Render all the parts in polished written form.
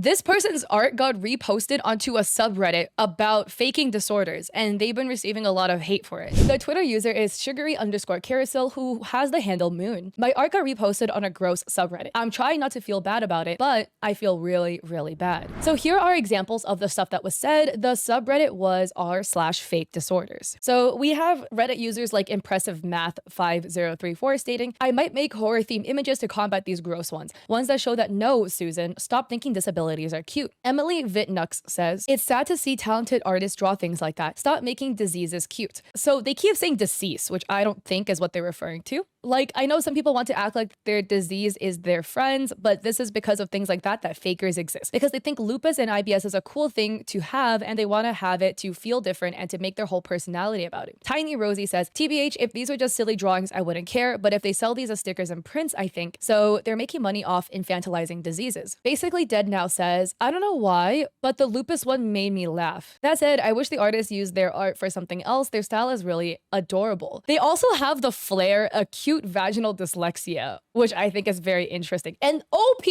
This person's art got reposted onto a subreddit about faking disorders, and they've been receiving a lot of hate for it. The Twitter user is sugary_carousel, who has the handle Moon. My art got reposted on a gross subreddit. I'm trying not to feel bad about it, but I feel really, really bad. So here are examples of the stuff that was said. The subreddit was r/fake disorders. So we have Reddit users like Impressive Math 5034 stating, I might make horror themed images to combat these gross ones that show that no, Susan, stop thinking disabilities are cute. Emily Vitnux says, it's sad to see talented artists draw things like that. Stop making diseases cute. So they keep saying decease, which I don't think is what they're referring to. Like, I know some people want to act like their disease is their friends, but this is because of things like that fakers exist. Because they think lupus and IBS is a cool thing to have, and they want to have it to feel different and to make their whole personality about it. Tiny Rosie says, TBH, if these were just silly drawings, I wouldn't care, but if they sell these as stickers and prints, I think. So they're making money off infantilizing diseases. Basically Dead Now says, I don't know why, but the lupus one made me laugh. That said, I wish the artists used their art for something else. Their style is really adorable. They also have the flair, acute vaginal dyslexia, which I think is very interesting. And OP,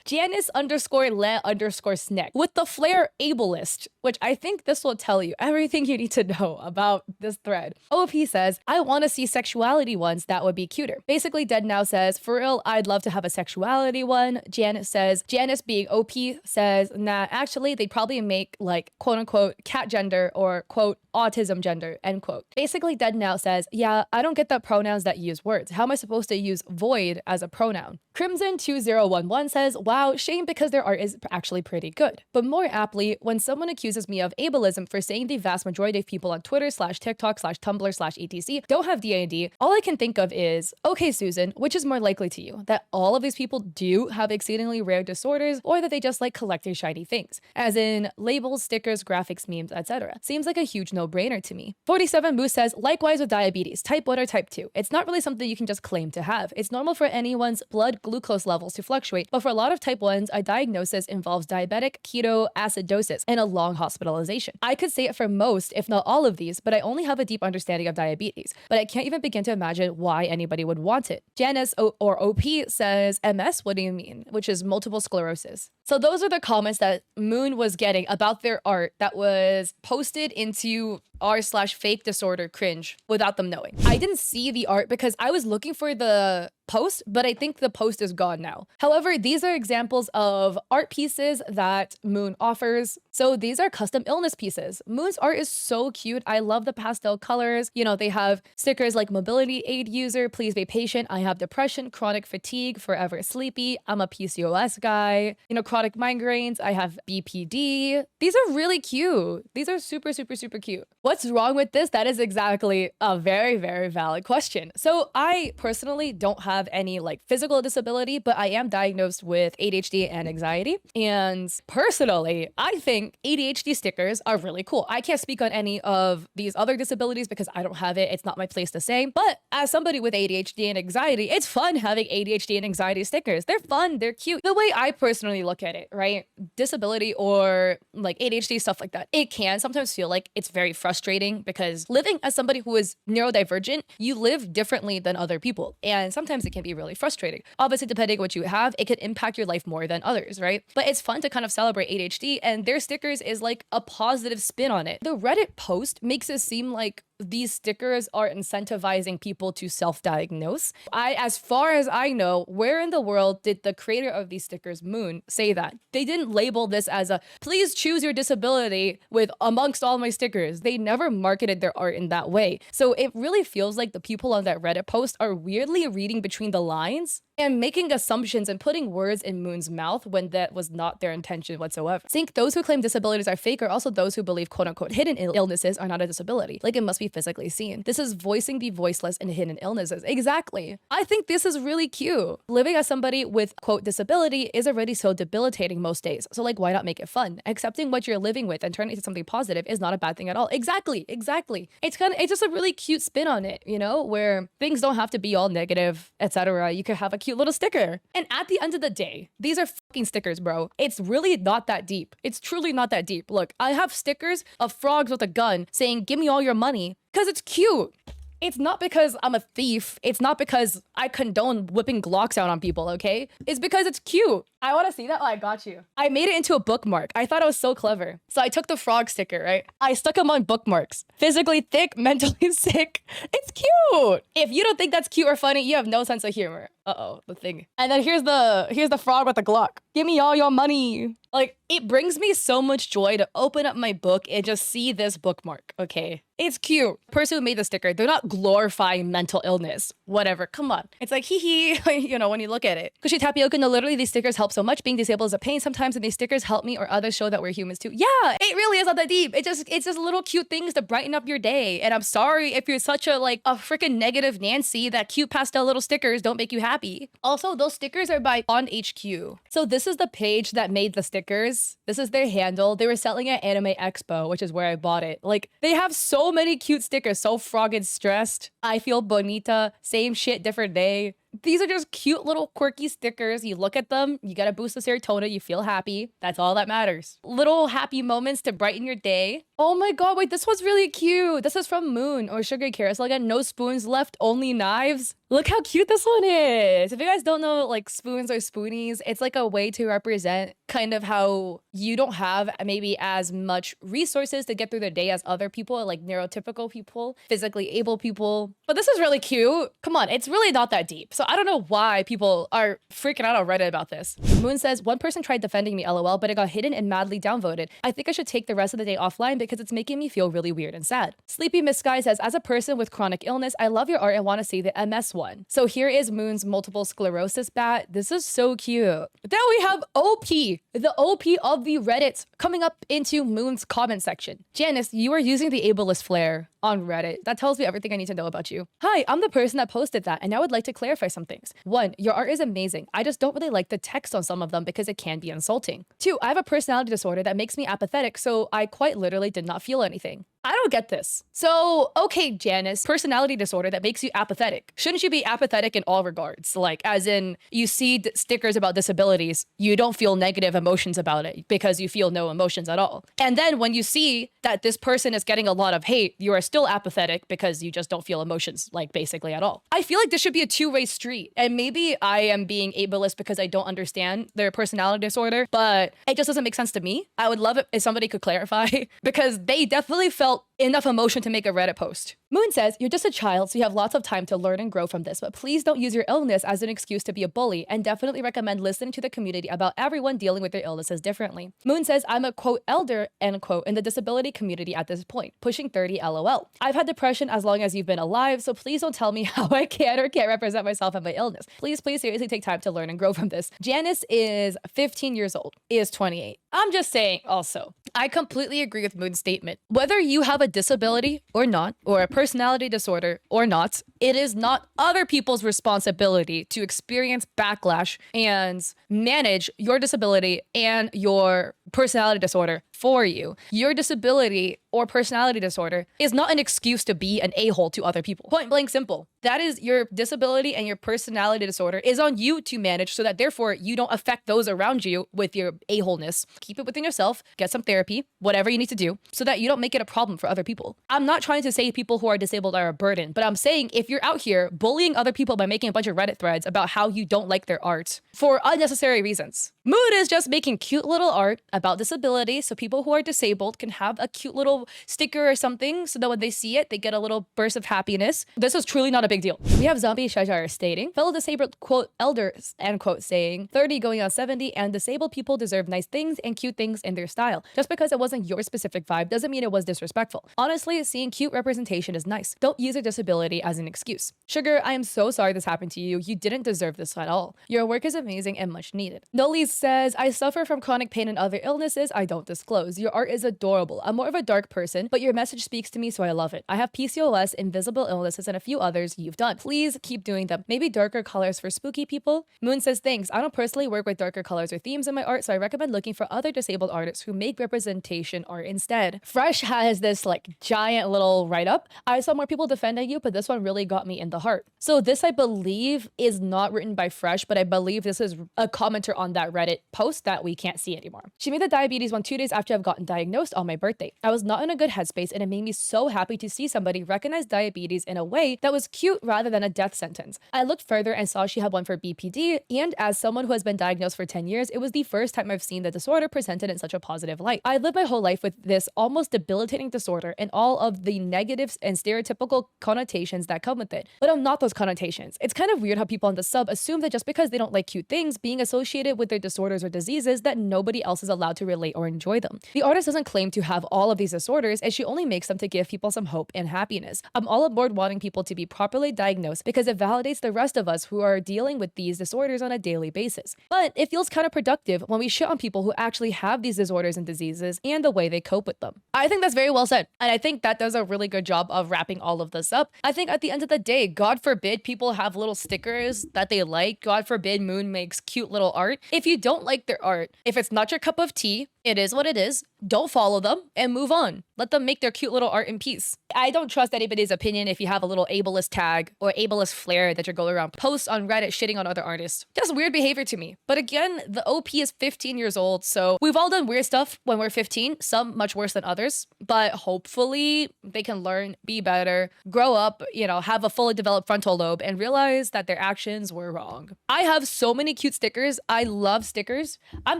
Janice_le_snack with the flair ableist, which I think this will tell you everything you need to know about this thread. OP says, I want to see sexuality ones, that would be cuter. Basically Dead Now says, for real, I'd love to have a sexuality one. Janice says, Janice being OP says, nah, actually they'd probably make like quote unquote cat gender or quote autism gender, end quote. Basically Dead Now says, yeah, I don't get the pronouns that use words. How am I supposed to use void as a pronoun? Crimson2011 says, wow, shame because their art is actually pretty good. But more aptly, when someone accuses me of ableism for saying the vast majority of people on Twitter/TikTok/Tumblr/etc don't have DID, all I can think of is, okay, Susan, which is more likely to you? That all of these people do have exceedingly rare disorders, or that they just like collecting shiny things? As in labels, stickers, graphics, memes, etc. Seems like a huge no-brainer to me. 47 Moose says, likewise with diabetes, type 1 or type 2. It's not really something you can just claim to have. It's normal for anyone's blood glucose levels to fluctuate, but for a lot of type 1s, a diagnosis involves diabetic ketoacidosis and a long hospitalization. I could say it for most, if not all of these, but I only have a deep understanding of diabetes, but I can't even begin to imagine why anybody would want it. Janice or OP says, MS, what do you mean? Which is multiple sclerosis. So those are the comments that Moon was getting about their art that was posted into r/fake disorder cringe without them knowing. I didn't see the art because I was looking for the post, but I think the post is gone now. However, these are examples of art pieces that Moon offers. So these are custom illness pieces. Moon's art is so cute. I love the pastel colors. You know, they have stickers like mobility aid user, please be patient. I have depression, chronic fatigue, forever sleepy. I'm a PCOS guy. You know, chronic migraines. I have BPD. These are really cute. These are super, super, super cute. What's wrong with this? That is exactly a very, very valid question. So I personally don't have any like physical disability, but I am diagnosed with ADHD and anxiety. And personally, I think ADHD stickers are really cool. I can't speak on any of these other disabilities because I don't have it. It's not my place to say. But as somebody with ADHD and anxiety, it's fun having ADHD and anxiety stickers. They're fun. They're cute. The way I personally look at it, right? Disability or like ADHD, stuff like that, it can sometimes feel like it's very frustrating because living as somebody who is neurodivergent, you live differently than other people. And sometimes it can be really frustrating. Obviously, depending on what you have, it can impact your life more than others, right? But it's fun to kind of celebrate ADHD, and their stickers is like a positive spin on it. The Reddit post makes it seem like these stickers are incentivizing people to self-diagnose. As far as I know, where in the world did the creator of these stickers, Moon, say that? They didn't label this as a, please choose your disability with amongst all my stickers. They never marketed their art in that way. So it really feels like the people on that Reddit post are weirdly reading between the lines and making assumptions and putting words in Moon's mouth when that was not their intention whatsoever. I think those who claim disabilities are fake are also those who believe quote-unquote hidden illnesses are not a disability. Like it must be physically seen. This is voicing the voiceless and hidden illnesses. Exactly. I think this is really cute. Living as somebody with quote disability is already so debilitating most days. So like, why not make it fun? Accepting what you're living with and turning it into something positive is not a bad thing at all. Exactly. It's just a really cute spin on it, you know, where things don't have to be all negative, etc. You could have a cute little sticker. And at the end of the day, these are fucking stickers, bro. It's really not that deep. It's truly not that deep. Look, I have stickers of frogs with a gun saying, give me all your money, because it's cute. It's not because I'm a thief. It's not because I condone whipping Glocks out on people, okay? It's because it's cute. I want to see that. Oh, I got you. I made it into a bookmark. I thought I was so clever. So I took the frog sticker, right? I stuck them on bookmarks. Physically thick, mentally sick. It's cute. If you don't think that's cute or funny, you have no sense of humor. Uh-oh, the thing. And then here's the frog with the Glock. Give me all your money. Like, it brings me so much joy to open up my book and just see this bookmark, okay? It's cute. The person who made the sticker, they're not glorifying mental illness. Whatever, come on. It's like, hee hee, you know, when you look at it. Kushi Tapioca, no, literally these stickers help so much. Being disabled is a pain sometimes, and these stickers help me or others show that we're humans too. Yeah, it really is not that deep. It's just little cute things to brighten up your day. And I'm sorry if you're such a freaking negative Nancy that cute pastel little stickers don't make you happy. Also, those stickers are by On HQ. So this is the page that made the stickers. This is their handle. They were selling at Anime Expo, which is where I bought it. Like, they have so many cute stickers. So frog and stressed. I feel bonita. Same shit, different day. These are just cute little quirky stickers. You look at them, you get a boost of serotonin, you feel happy. That's all that matters. Little happy moments to brighten your day. Oh my god, wait, this one's really cute. This is from Moon or Sugar Carousel. Again, no spoons left, only knives. Look how cute this one is. If you guys don't know like spoons or spoonies, it's like a way to represent kind of how you don't have maybe as much resources to get through the day as other people, like neurotypical people, physically able people. But this is really cute. Come on, it's really not that deep. So I don't know why people are freaking out on Reddit about this. Moon says, one person tried defending me, lol, but it got hidden and madly downvoted. I think I should take the rest of the day offline because it's making me feel really weird and sad. Sleepy Miss Sky says, as a person with chronic illness, I love your art and want to see the MS one. So here is Moon's multiple sclerosis bat. This is so cute. Then we have OP, the OP of the Reddit, coming up into Moon's comment section. Janice, you are using the ableist flair on Reddit. That tells me everything I need to know about you. Hi, I'm the person that posted that, and I would like to clarify some things. 1, your art is amazing. I just don't really like the text on some of them because it can be insulting. 2, I have a personality disorder that makes me apathetic, so I quite literally did not feel anything. I don't get this. So, okay, Janice, personality disorder that makes you apathetic. Shouldn't you be apathetic in all regards? Like, as in, you see stickers about disabilities, you don't feel negative emotions about it because you feel no emotions at all. And then when you see that this person is getting a lot of hate, you are still apathetic because you just don't feel emotions, like, basically at all. I feel like this should be a two-way street. And maybe I am being ableist because I don't understand their personality disorder, but it just doesn't make sense to me. I would love it if somebody could clarify because they definitely felt enough emotion to make a Reddit post. Moon says, you're just a child, so you have lots of time to learn and grow from this, but please don't use your illness as an excuse to be a bully, and definitely recommend listening to the community about everyone dealing with their illnesses differently. Moon says, I'm a quote elder, end quote, in the disability community at this point, pushing 30 LOL. I've had depression as long as you've been alive, so please don't tell me how I can or can't represent myself and my illness. Please seriously take time to learn and grow from this. Janice is 15 years old, is 28. I'm just saying also, I completely agree with Moon's statement. Whether you have a disability or not, or a personality disorder or not, it is not other people's responsibility to experience backlash and manage your disability and your personality disorder for you. Your disability or personality disorder is not an excuse to be an a-hole to other people. Point blank simple. That is, your disability and your personality disorder is on you to manage so that therefore you don't affect those around you with your a-holeness. Keep it within yourself, get some therapy, whatever you need to do so that you don't make it a problem for other people. I'm not trying to say people who are disabled are a burden, but I'm saying if you're out here bullying other people by making a bunch of Reddit threads about how you don't like their art for unnecessary reasons. Moon is just making cute little art about disability so people who are disabled can have a cute little sticker or something so that when they see it, they get a little burst of happiness. This is truly not a big deal. We have Zombie Shajar stating, fellow disabled quote elders, end quote, saying 30 going on 70 and disabled people deserve nice things and cute things in their style. Just because it wasn't your specific vibe doesn't mean it was disrespectful. Honestly, seeing cute representation is nice. Don't use your disability as an excuse. Sugar, I am so sorry this happened to you. You didn't deserve this at all. Your work is amazing and much needed. Nolise says, I suffer from chronic pain and other illnesses I don't disclose. Your art is adorable. I'm more of a dark person, but your message speaks to me, so I love it. I have PCOS, invisible illnesses, and a few others you've done. Please keep doing them. Maybe darker colors for spooky people? Moon says, thanks. I don't personally work with darker colors or themes in my art, so I recommend looking for other disabled artists who make representation art instead. Fresh has this like giant little write-up. I saw more people defending you, but this one really got me in the heart. So this, I believe, is not written by Fresh, but I believe this is a commenter on that Reddit Reddit post that we can't see anymore. She made the diabetes one 2 days after I've gotten diagnosed on my birthday. I was not in a good headspace, and it made me so happy to see somebody recognize diabetes in a way that was cute rather than a death sentence. I looked further and saw she had one for BPD, and as someone who has been diagnosed for 10 years, it was the first time I've seen the disorder presented in such a positive light. I lived my whole life with this almost debilitating disorder and all of the negatives and stereotypical connotations that come with it. But I'm not those connotations. It's kind of weird how people on the sub assume that just because they don't like cute things being associated with their disorders or diseases, that nobody else is allowed to relate or enjoy them. The artist doesn't claim to have all of these disorders, and she only makes them to give people some hope and happiness. I'm all aboard wanting people to be properly diagnosed because it validates the rest of us who are dealing with these disorders on a daily basis. But it feels counterproductive when we shit on people who actually have these disorders and diseases and the way they cope with them. I think that's very well said, and I think that does a really good job of wrapping all of this up. I think at the end of the day, God forbid people have little stickers that they like. God forbid Moon makes cute little art. If you don't like their art, if it's not your cup of tea, it is what it is. Don't follow them and move on. Let them make their cute little art in peace. I don't trust anybody's opinion if you have a little ableist tag or ableist flair that you're going around posts on Reddit shitting on other artists. Just weird behavior to me. But again, the OP is 15 years old, so we've all done weird stuff when we're 15, some much worse than others. But hopefully they can learn, be better, grow up, have a fully developed frontal lobe and realize that their actions were wrong. I have so many cute stickers. I love stickers. I'm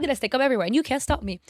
gonna stick them everywhere and you can't stop me.